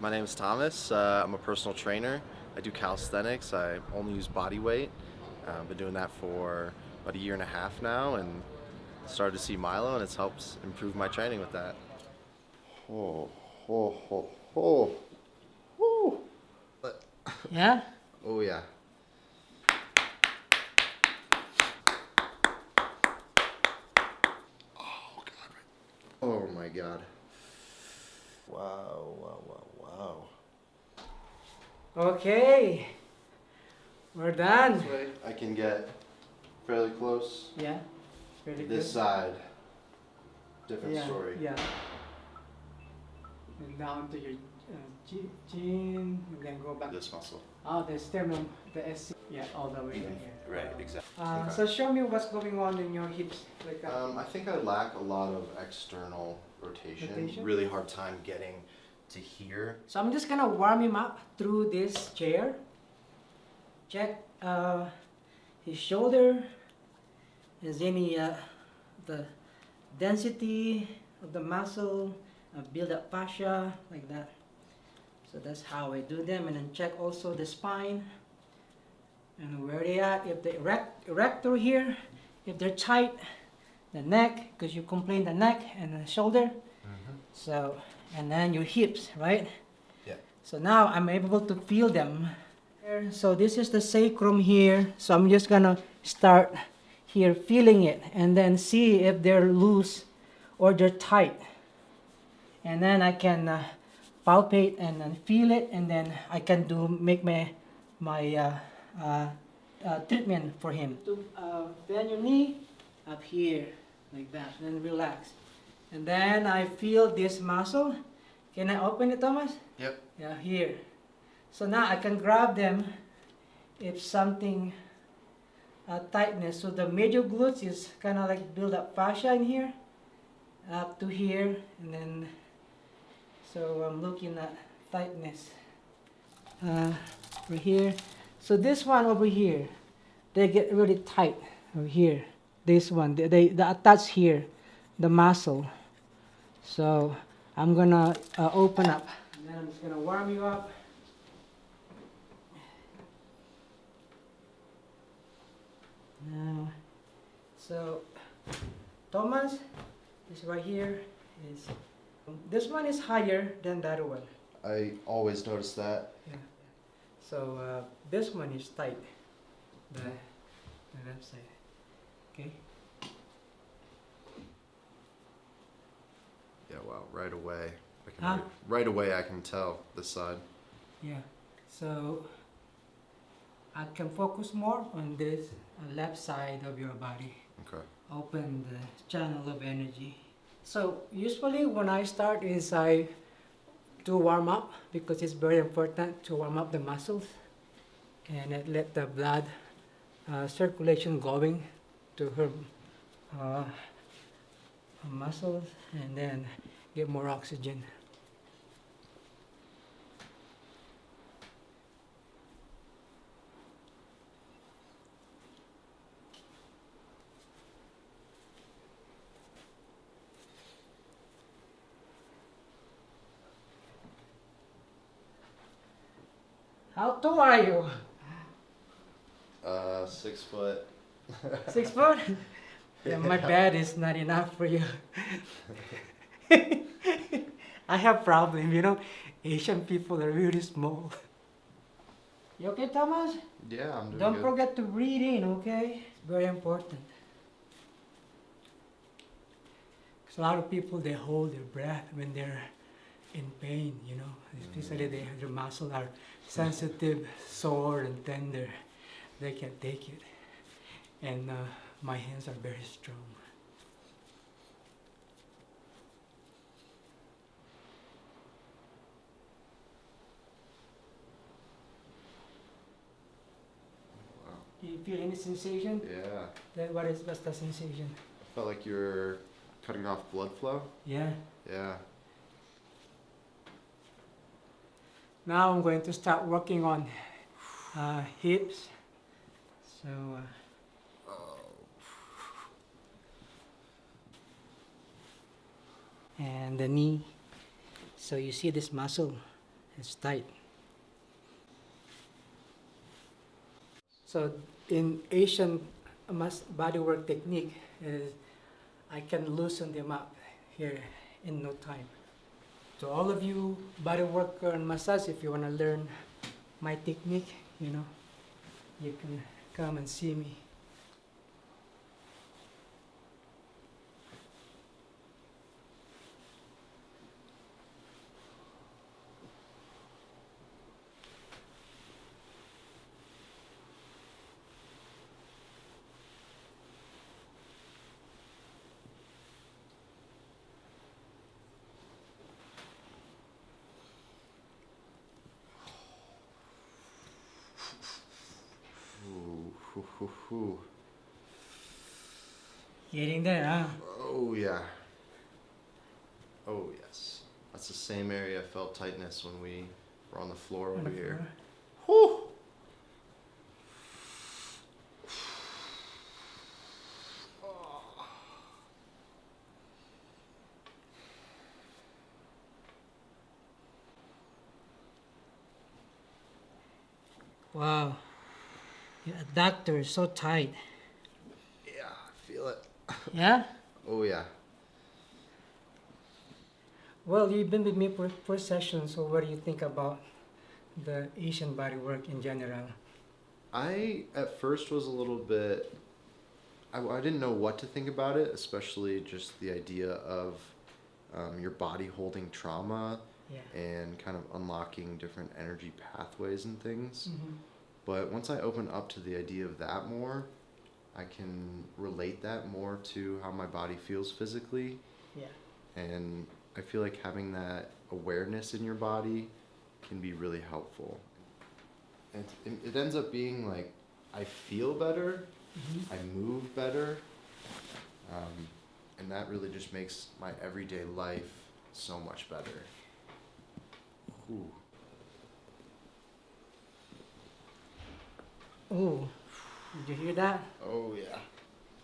My name is Thomas. I'm a personal trainer. I do calisthenics. I only use body weight. I've been doing that for about a year and a half now and started to see Milo, and it's helped improve my training with that. Oh, oh, oh, oh, oh. Yeah? Oh yeah. Oh God. Oh my God. Wow, wow, wow, wow. Okay. We're done. This way I can get fairly close. Yeah. Really This good. side, different Yeah. story. Yeah. And down to your chin, and then go back. This muscle. Oh, the sternum, the SC. Yeah, all the way down here. Right, exactly. So show me what's going on in your hips. Like that. I think I lack a lot of external rotation. Really hard time getting to here. So I'm just gonna warm him up through this chair. Check his shoulder. Is any the density of the muscle, build up fascia like that. So that's how I do them, and then check also the spine and where they at. If they erect through here, if they're tight, the neck, because you complain the neck and the shoulder. So, and then your hips, right? Yeah. So now I'm able to feel them. So this is the sacrum here. So I'm just gonna start here feeling it and then see if they're loose or they're tight. And then I can palpate and then feel it, and then I can make my treatment for him. To bend your knee up here like that, and then relax. And then I feel this muscle. Can I open it, Thomas? Yep. Yeah, here. So now I can grab them if something tightness. So the major glutes is kind of like build up fascia in here, up to here, and then so I'm looking at tightness over here. So this one over here, they get really tight over here. This one, they attach here, the muscle. So I'm gonna open up. And then I'm just gonna warm you up. Now, so Thomas is right here. Is this one is higher than the other one? I always notice that. Yeah. So this one is tight. The left side. Okay. Yeah, wow, right away. Huh? Right away I can tell this side. Yeah. So I can focus more on this left side of your body. Okay. Open the channel of energy. So usually when I start is I do warm up, because it's very important to warm up the muscles and let the blood circulation going to her muscles, and then get more oxygen. How tall are you? 6 foot. 6 foot? Yeah, my bed is not enough for you. I have problem, you know. Asian people are really small. You okay, Thomas? Yeah, I'm doing Don't good. forget to breathe in, okay? It's very important. Because a lot of people, they hold their breath when they're in pain, you know. Especially their muscles are sensitive, sore, and tender. They can't take it. And my hands are very strong. Wow. Do you feel any sensation? Yeah. What's the sensation? I felt like you were cutting off blood flow. Yeah. Yeah. Now I'm going to start working on hips. So and the knee. So you see this muscle It's tight. So in Asian bodywork technique, is I can loosen them up here in no time. So all of you bodywork and massage, if you want to learn my technique, you know, you can come and see me. Ooh, hoo, hoo, hoo. Getting there, huh? Oh yeah. Oh yes. That's the same area I felt tightness when we were on the floor over here. Whew. Wow, your adductor is so tight. Yeah, I feel it. Yeah? Oh yeah. Well, you've been with me for 4 sessions, so what do you think about the Asian bodywork in general? I at first was a little bit. I didn't know what to think about it, especially just the idea of your body holding trauma Yeah. and kind of unlocking different energy pathways and things. Mm-hmm. But once I open up to the idea of that more, I can relate that more to how my body feels physically. Yeah. And I feel like having that awareness in your body can be really helpful. And it ends up being like I feel better, Mm-hmm. I move better, and that really just makes my everyday life so much better. Ooh. Oh, did you hear that? Oh yeah.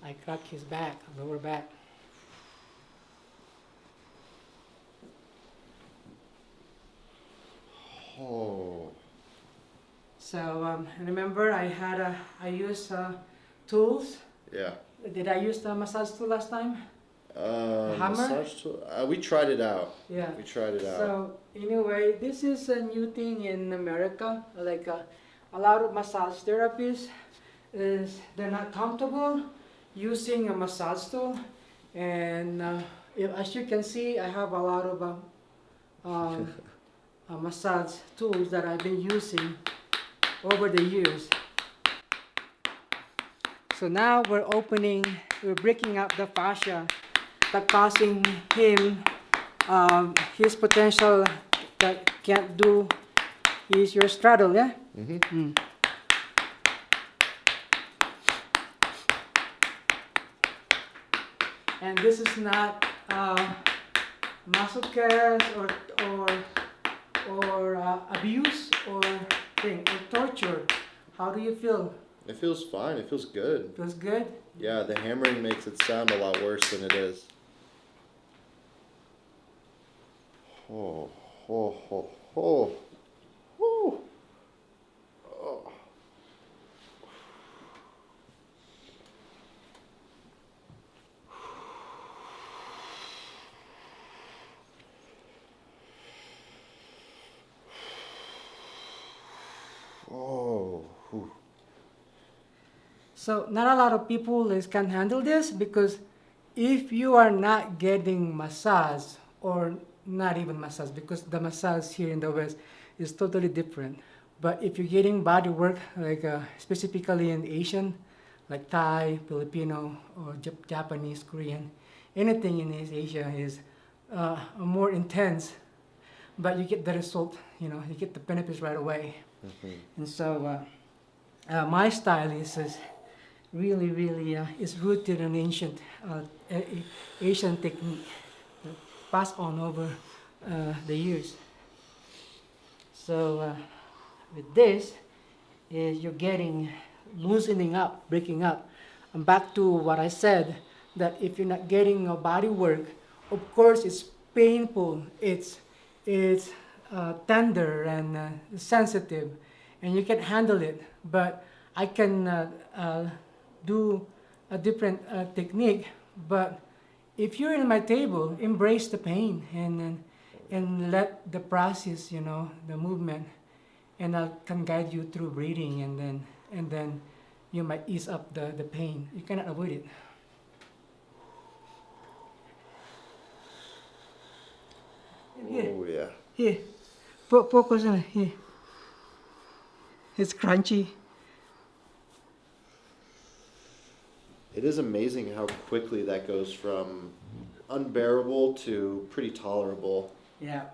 I cracked his back, lower back. Oh. So remember, I used tools. Yeah. Did I use the massage tool last time? Hammer? Massage tool. We tried it out. Yeah. We tried it out. So anyway, this is a new thing in America. Like a lot of massage therapists they're not comfortable using a massage tool, and as you can see, I have a lot of massage tools that I've been using over the years. So now we're breaking up the fascia that causing him his potential that can't do is your straddle, yeah? Mm-hmm. And this is not masochist or abuse or thing or torture. How do you feel? It feels fine. It feels good. Feels good? Yeah, the hammering makes it sound a lot worse than it is. Oh, oh, oh, oh. Woo. Oh. Oh. Whew. So not a lot of people can handle this because if you are not getting massage or not even massage because the massage here in the West is totally different. But if you're getting body work, like specifically in Asian, like Thai, Filipino, or Japanese, Korean, anything in East Asia is more intense, but you get the result, you get the benefits right away. Mm-hmm. And so my style is really, really is rooted in ancient Asian technique passed on over the years. So with this, is you're getting loosening up, breaking up. And back to what I said, that if you're not getting a body work, of course it's painful. It's tender and sensitive, and you can handle it. But I can do a different technique. But if you're in my table, embrace the pain and let the process, the movement, and I can guide you through breathing, and then you might ease up the pain. You cannot avoid it. Here, Oh yeah. here, focus on it. Here, it's crunchy. It is amazing how quickly that goes from unbearable to pretty tolerable. Yeah.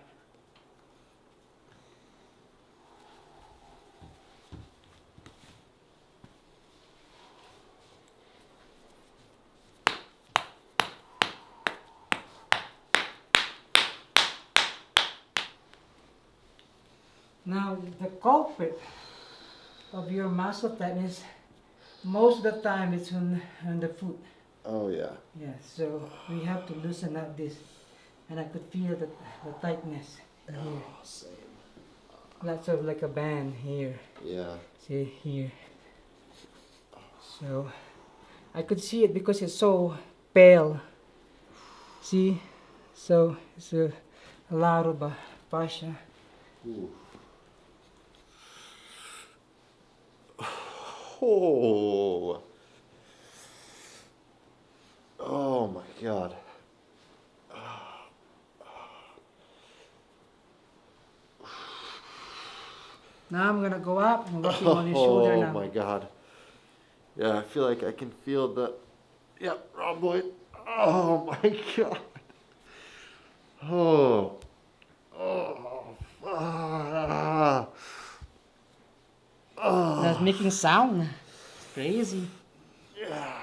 Now, the culprit of your muscle tightness, most of the time it's on the foot. Oh yeah. Yeah, so we have to loosen up this. And I could feel the tightness here. Oh, same. Lots of like a band here. Yeah. See here. So I could see it because it's so pale. See? So it's a lot of fascia. Ooh. Oh. Oh my God. Now I'm gonna go up and working on your shoulder now. Oh my God. Yeah, I feel like I can feel the. Yep, wrong boy. Oh my God. Oh. Oh. Ah. That's Oh. making sound. It's crazy. Yeah.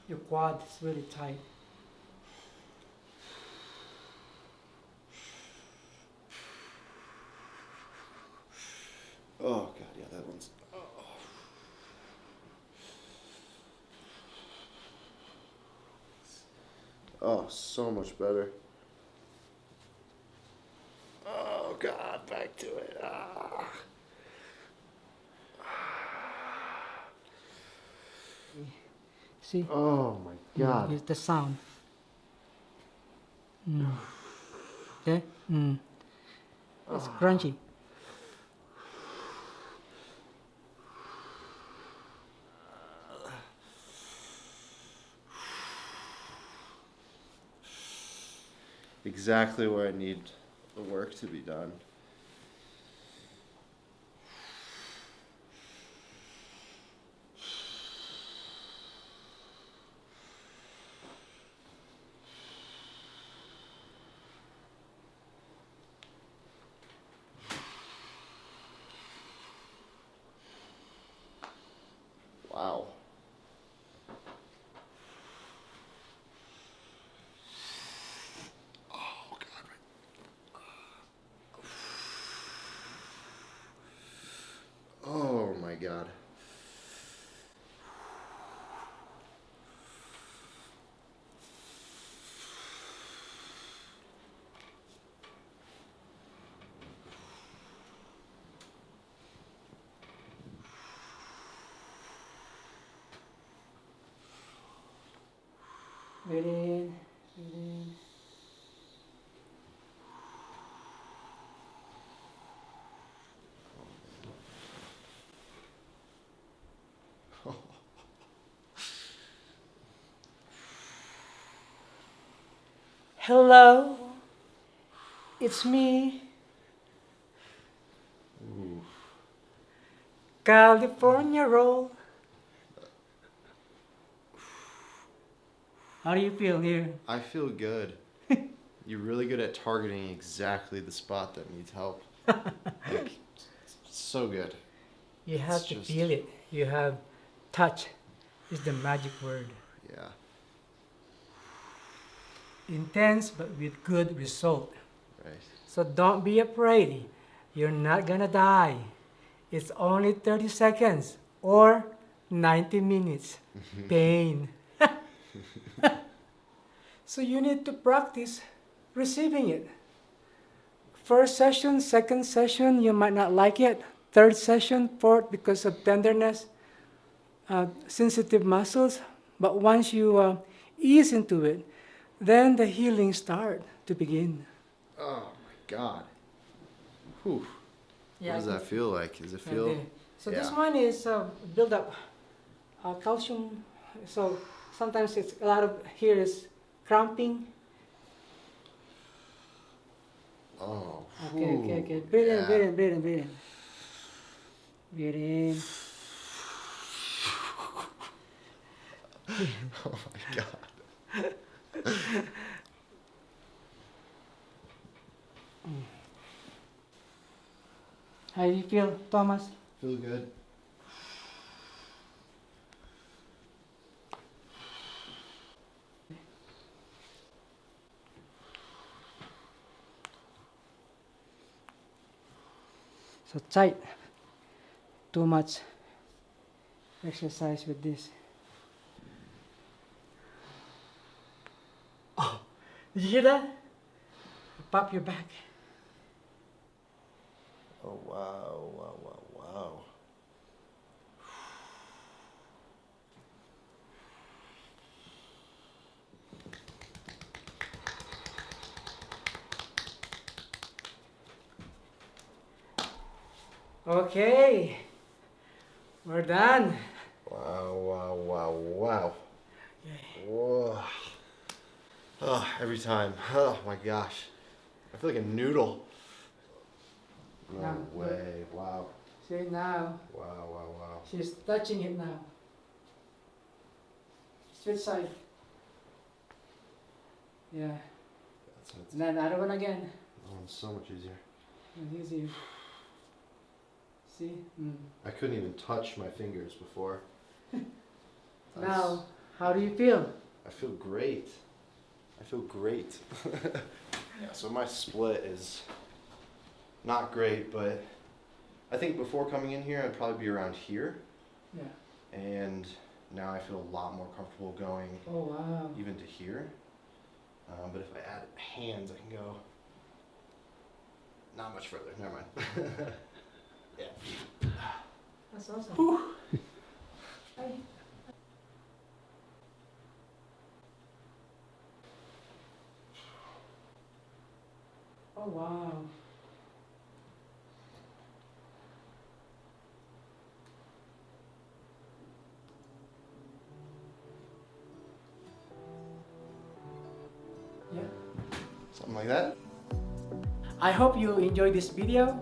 Your quad is really tight. Oh God, yeah, that one's. Oh, so much better. Oh God, back to it. Ah. See? Oh my God. Here's the sound. Okay? It's crunchy. Exactly where I need the work to be done. Wow. Oh God. Oh my God. Breathe in, breathe in. Hello, it's me, Ooh. California roll. How do you feel here? I feel good. You're really good at targeting exactly the spot that needs help. Like, so good. You have It's to just- feel it. You have touch is the magic word. Yeah. Intense but with good result. Right. So So don't be afraid. You're not gonna die. It's only 30 seconds or 90 minutes. Pain. So you need to practice receiving it. First session, second session, you might not like it. Third session, fourth, because of tenderness, sensitive muscles. But once you ease into it, then the healing start to begin. Oh my God. Whew. Yeah, What does that feel like? Does it feel? So this Yeah. one is build up calcium. So sometimes it's a lot of here is cramping. Oh. Okay. Breathe in, yeah. breathe in, breathe in, breathe in. Breathe in. Oh my God. How do you feel, Thomas? Feel good. So tight. Too much exercise with this. Oh, did you hear that? Pop your back. Oh wow, wow, wow, wow. Okay, we're done. Wow, wow, wow, wow. Okay. Whoa. Oh, every time. Oh my gosh. I feel like a noodle. No Yeah, way. Wow. See now, Wow, wow, wow. she's touching it now. Switch side. Yeah, That's and then other one again. so much easier. And easier. See? Mm. I couldn't even touch my fingers before. Now, how do you feel? I feel great. I feel great. Yeah, so my split is not great, but I think before coming in here, I'd probably be around here. Yeah. And now I feel a lot more comfortable going Oh wow. even to here. But if I add hands, I can go not much further. Never mind. Yeah. That's awesome. Hi. Oh wow. Yeah. Something like that. I hope you enjoyed this video.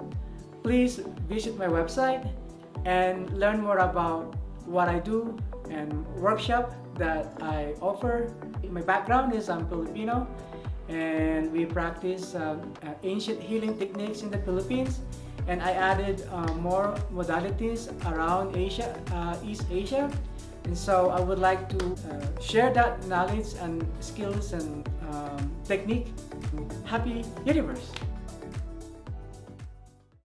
Please visit my website and learn more about what I do and workshop that I offer. My background is I'm Filipino and we practice ancient healing techniques in the Philippines, and I added more modalities around Asia, East Asia, and so I would like to share that knowledge and skills and technique. Happy universe!